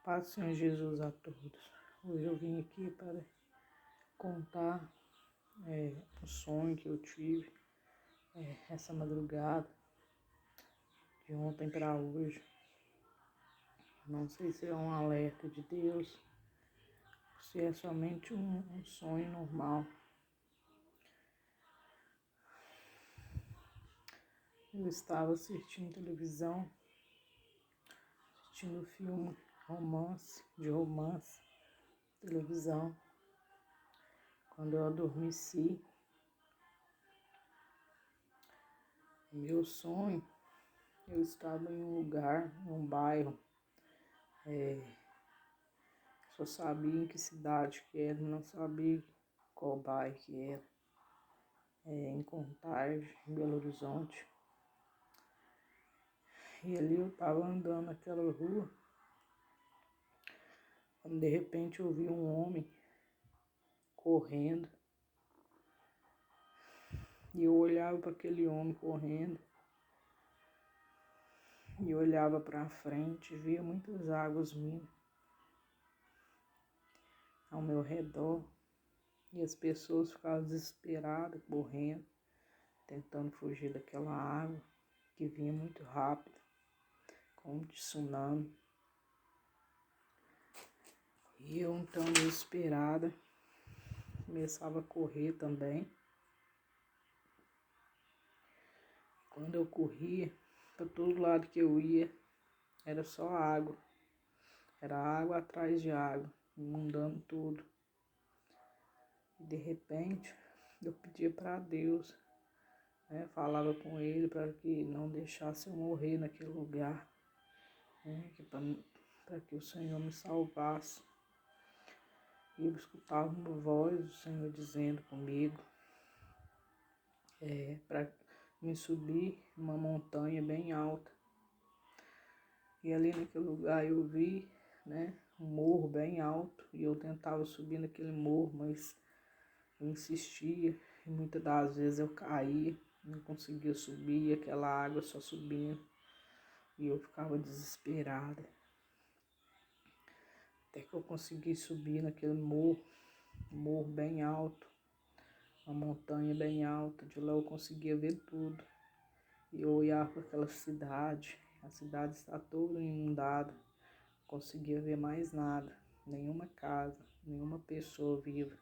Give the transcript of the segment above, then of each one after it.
Paz, Senhor Jesus, a todos. Hoje eu vim aqui para contar um sonho que eu tive essa madrugada, de ontem para hoje. Não sei se é um alerta de Deus, ou se é somente um sonho normal. Eu estava assistindo televisão, assistindo filme de romance, televisão. Quando eu adormeci, meu sonho, eu estava em um lugar, em um bairro, só sabia em que cidade que era, não sabia qual bairro que era, em Contagem, em Belo Horizonte. E ali eu estava andando naquela rua, quando de repente eu vi um homem correndo. E eu olhava para aquele homem correndo, e eu olhava para frente, via muitas águas vindo ao meu redor. E as pessoas ficavam desesperadas, correndo, tentando fugir daquela água que vinha muito rápido, como de tsunami. E eu então desesperada, começava a correr também. Quando eu corria, para todo lado que eu ia, era só água. Era água atrás de água, inundando tudo. E de repente, eu pedia para Deus, falava com Ele para que não deixasse eu morrer naquele lugar, para que o Senhor me salvasse. E eu escutava uma voz do Senhor dizendo comigo, para me subir uma montanha bem alta. E ali naquele lugar eu vi, um morro bem alto, e eu tentava subir naquele morro, mas eu insistia, e muitas das vezes eu caía, não conseguia subir, e aquela água só subindo, e eu ficava desesperada. Até que eu consegui subir naquele morro, um morro bem alto, uma montanha bem alta. De lá eu conseguia ver tudo. E eu olhava para aquela cidade, a cidade está toda inundada, não conseguia ver mais nada, nenhuma casa, nenhuma pessoa viva.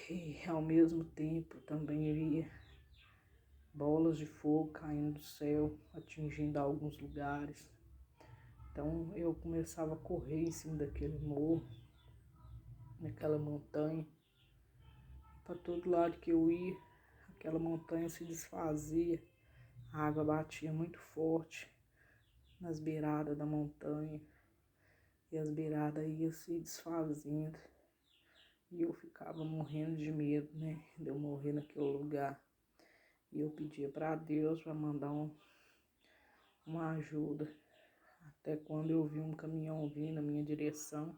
E ao mesmo tempo também via bolas de fogo caindo do céu, atingindo alguns lugares. Então eu começava a correr em cima daquele morro, naquela montanha. Para todo lado que eu ia, aquela montanha se desfazia, a água batia muito forte nas beiradas da montanha, e as beiradas iam se desfazendo. E eu ficava morrendo de medo, de eu morrer naquele lugar. E eu pedia para Deus para mandar uma ajuda. Até quando eu vi um caminhão vindo na minha direção,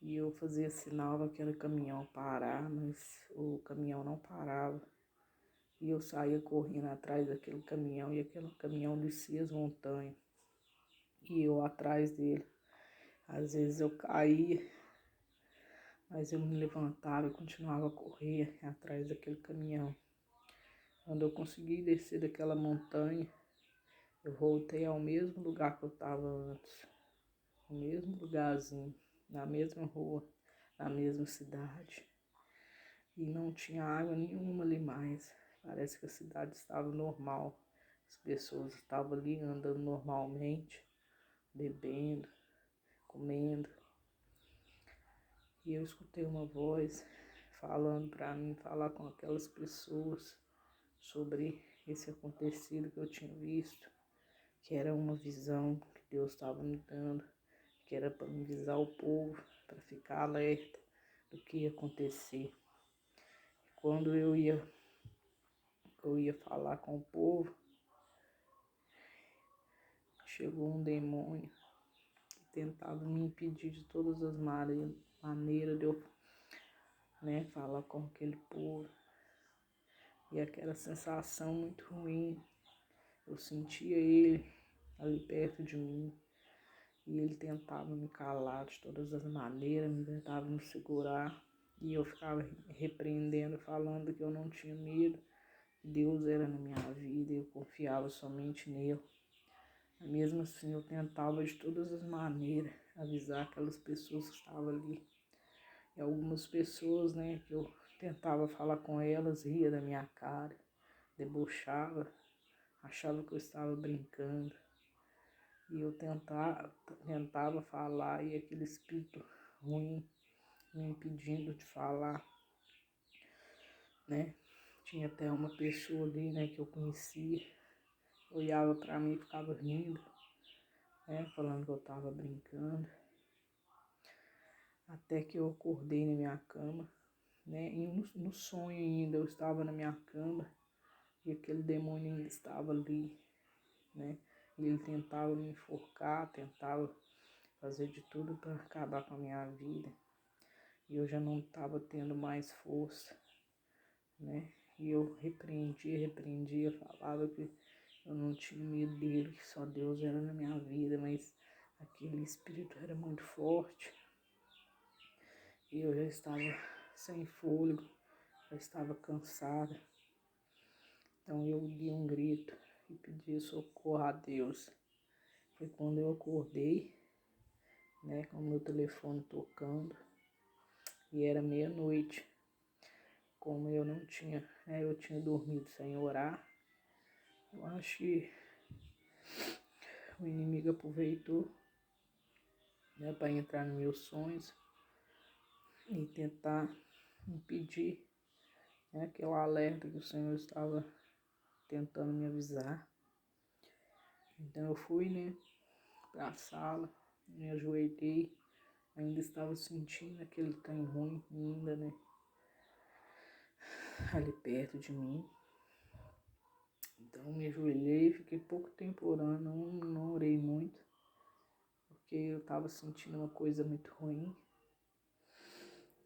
e eu fazia sinal para aquele caminhão parar, mas o caminhão não parava. E eu saía correndo atrás daquele caminhão, e aquele caminhão descia as montanhas. E eu atrás dele. Às vezes eu caía, mas eu me levantava e continuava a correr atrás daquele caminhão. Quando eu consegui descer daquela montanha, eu voltei ao mesmo lugar que eu estava antes. No mesmo lugarzinho, na mesma rua, na mesma cidade. E não tinha água nenhuma ali mais. Parece que a cidade estava normal. As pessoas estavam ali andando normalmente, bebendo, comendo. E eu escutei uma voz falando para mim, falar com aquelas pessoas sobre esse acontecido que eu tinha visto, que era uma visão que Deus estava me dando, que era para me avisar o povo, para ficar alerta do que ia acontecer. E quando eu ia falar com o povo, chegou um demônio que tentava me impedir de todas as maneiras de eu falar com aquele povo. E aquela sensação muito ruim, eu sentia ele ali perto de mim, E ele tentava me calar de todas as maneiras, tentava me segurar. E eu ficava repreendendo, falando que eu não tinha medo, que Deus era na minha vida e eu confiava somente nele. Mesmo assim, eu tentava de todas as maneiras avisar aquelas pessoas que estavam ali. E algumas pessoas, né, que eu tentava falar com elas, ria da minha cara, debochava, achava que eu estava brincando. E eu tentava falar e aquele espírito ruim me impedindo de falar, né? Tinha até uma pessoa ali, né, que eu conhecia, olhava para mim e ficava rindo, né, falando que eu estava brincando. Até que eu acordei na minha cama, né, e no sonho ainda eu estava na minha cama e aquele demônio ainda estava ali, né? E ele tentava me enforcar, tentava fazer de tudo para acabar com a minha vida. E eu já não estava tendo mais força, né? E eu repreendia, falava que eu não tinha medo dele, que só Deus era na minha vida, mas aquele espírito era muito forte. E eu já estava sem fôlego, já estava cansada. Então eu dei um grito e pedi socorro a Deus. Foi quando eu acordei, né, com o meu telefone tocando, e era meia-noite. Como eu não tinha, né, eu tinha dormido sem orar, eu acho que o inimigo aproveitou, né, para entrar nos meus sonhos e tentar impedir, né, aquele alerta que o Senhor estava tentando me avisar. Então eu fui, né, para a sala, me ajoelhei, ainda estava sentindo aquele trem ruim ainda, né, ali perto de mim. Então me ajoelhei, fiquei pouco tempo orando, não orei muito, porque eu estava sentindo uma coisa muito ruim.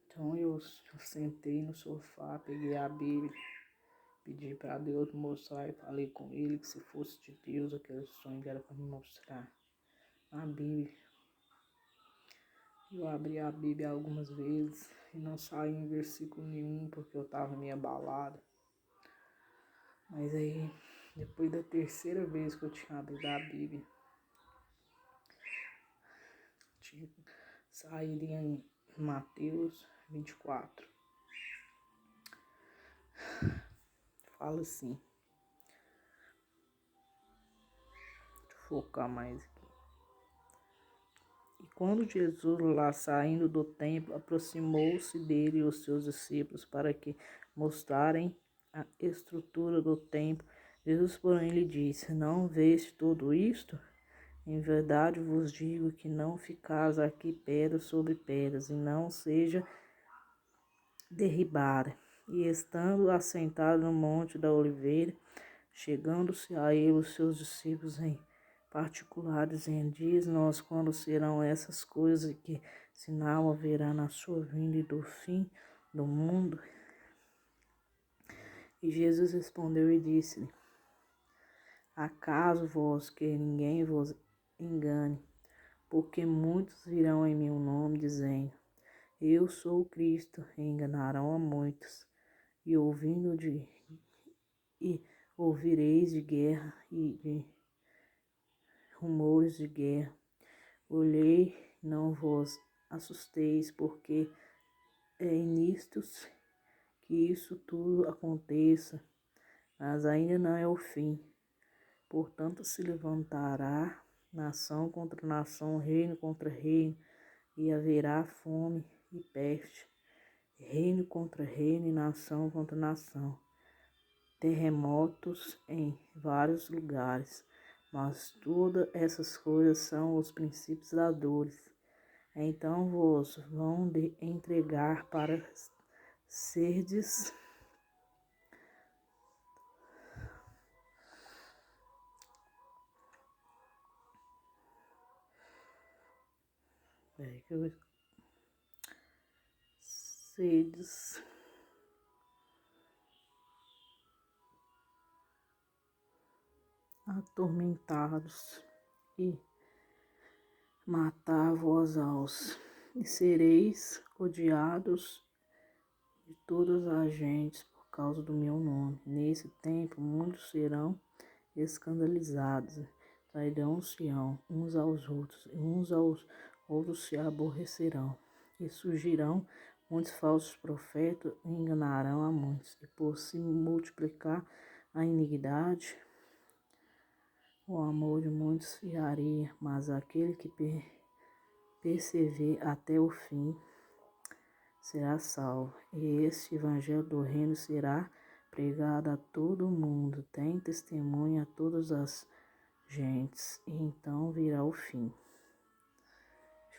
Então eu sentei no sofá, peguei a Bíblia, pedi para Deus mostrar e falei com ele que se fosse de Deus aquele sonho era para me mostrar a Bíblia. Eu abri a Bíblia algumas vezes e não saí em versículo nenhum porque eu estava meio abalado. Mas aí, depois da terceira vez que eu tinha abrido a Bíblia, tinha saído em Mateus 24. Fala assim. Deixa eu focar mais aqui. E quando Jesus, lá saindo do templo, aproximou-se dele e os seus discípulos para que mostrarem a estrutura do templo, Jesus, porém, lhe disse: Não vês tudo isto? Em verdade vos digo que não ficais aqui pedra sobre pedras, e não seja derribada. E estando assentado no monte da Oliveira, chegando-se a ele os seus discípulos em particular, dizendo: Diz-nos quando serão essas coisas, e que sinal haverá na sua vinda e do fim do mundo? E Jesus respondeu e disse-lhe: Acaso vós que ninguém vos engane, porque muitos virão em meu nome, dizendo: Eu sou o Cristo, e enganarão a muitos. E ouvireis de guerra e de rumores de guerra. Olhei, não vos assusteis, porque é nisto que isso tudo aconteça, mas ainda não é o fim. Portanto, se levantará nação contra nação, reino contra reino, e haverá fome e peste, reino contra reino e nação contra nação, terremotos em vários lugares. Mas todas essas coisas são os princípios das dores. Então vos vão de entregar para serdes sedes atormentados e matar vós aos, e sereis odiados de todas as gentes por causa do meu nome. Nesse tempo, muitos serão escandalizados, trairão-se uns aos outros, e uns aos outros se aborrecerão. E surgirão muitos falsos profetas e enganarão a muitos. E por se multiplicar a iniquidade, o amor de muitos esfriaria, mas aquele que persevera até o fim será salvo. E este evangelho do reino será pregado a todo mundo, tem testemunha a todas as gentes, e então virá o fim.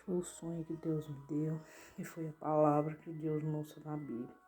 Foi o sonho que Deus me deu e foi a palavra que Deus mostrou na Bíblia.